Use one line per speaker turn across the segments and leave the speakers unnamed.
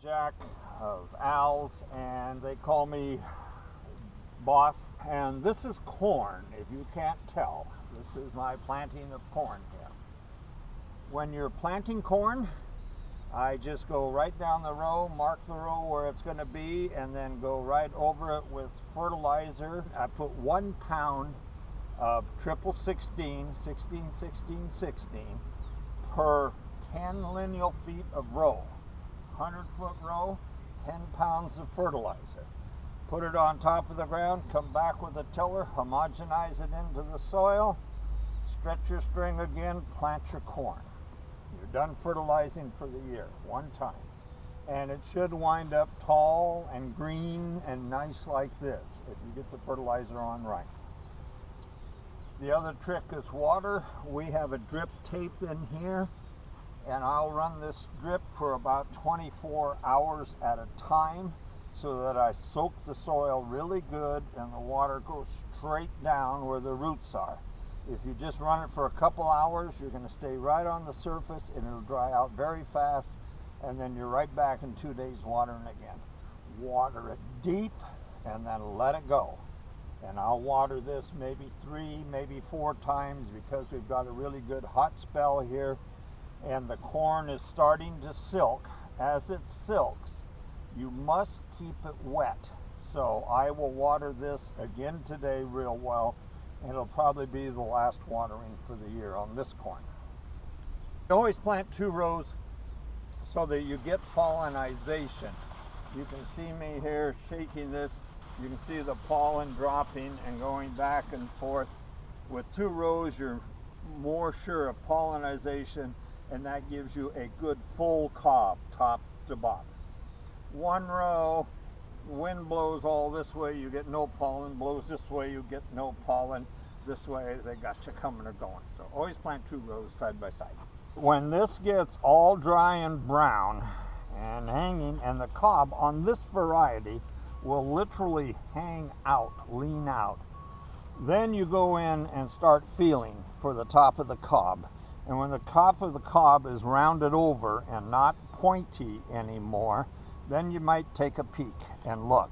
Jack of Al's, and they call me boss. And this is corn, if you can't tell. This is my planting of corn here. When you're planting corn, I just go right down the row, mark the row where it's going to be, and then go right over it with fertilizer. I put 1 pound of triple 16, 16, 16, 16 per 10 lineal feet of row. 100-foot row, 10 pounds of fertilizer. Put it on top of the ground, come back with a tiller, homogenize it into the soil, stretch your string again, plant your corn. You're done fertilizing for the year, one time. And it should wind up tall and green and nice like this if you get the fertilizer on right. The other trick is water. We have a drip tape in here, and I'll run this drip for about 24 hours at a time so that I soak the soil really good and the water goes straight down where the roots are. If you just run it for a couple hours, you're going to stay right on the surface and it'll dry out very fast, and then you're right back in 2 days watering again. Water it deep and then let it go. And I'll water this maybe 3, maybe 4 times because we've got a really good hot spell here. And the corn is starting to silk. As it silks, you must keep it wet. So I will water this again today real well, and it'll probably be the last watering for the year on this corn. You always plant 2 rows so that you get pollinization. You can see me here shaking this. You can see the pollen dropping and going back and forth. With 2 rows, you're more sure of pollinization, and that gives you a good full cob, top to bottom. 1 row, wind blows all this way, you get no pollen. Blows this way, you get no pollen. This way, they got you coming or going. So always plant 2 rows side by side. When this gets all dry and brown and hanging, and the cob on this variety will literally hang out, lean out, then you go in and start feeling for the top of the cob. And when the top of the cob is rounded over and not pointy anymore, then you might take a peek and look.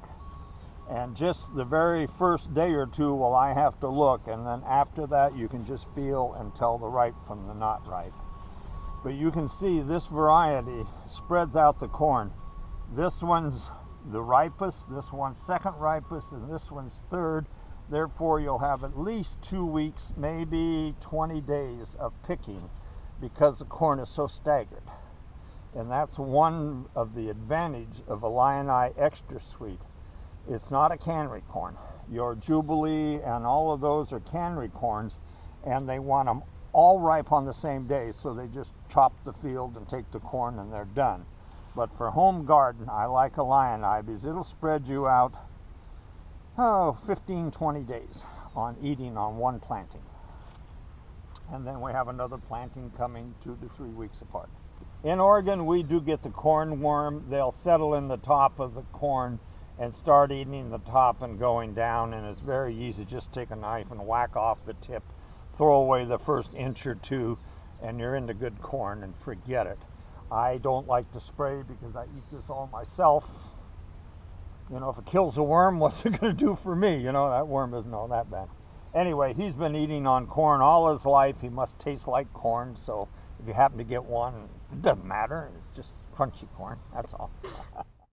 And just the very first day or 2 will I have to look, and then after that you can just feel and tell the ripe from the not ripe. But you can see this variety spreads out the corn. This one's the ripest, this one's second ripest, and this one's third. Therefore, you'll have at least 2 weeks, maybe 20 days of picking because the corn is so staggered. And that's one of the advantage of a Lion-Eye Extra Sweet. It's not a cannery corn. Your Jubilee and all of those are cannery corns, and they want them all ripe on the same day, so they just chop the field and take the corn and they're done. But for home garden, I like a Lion-Eye because it'll spread you out 15, 20 days on eating on one planting. And then we have another planting coming 2 to 3 weeks apart. In Oregon, we do get the corn worm. They'll settle in the top of the corn and start eating the top and going down, and it's very easy. Just take a knife and whack off the tip, throw away the first inch or 2, and you're into good corn, and forget it. I don't like to spray because I eat this all myself. You know, if it kills a worm, what's it going to do for me? You know, that worm isn't all that bad. Anyway, he's been eating on corn all his life. He must taste like corn, so if you happen to get one, it doesn't matter. It's just crunchy corn, that's all.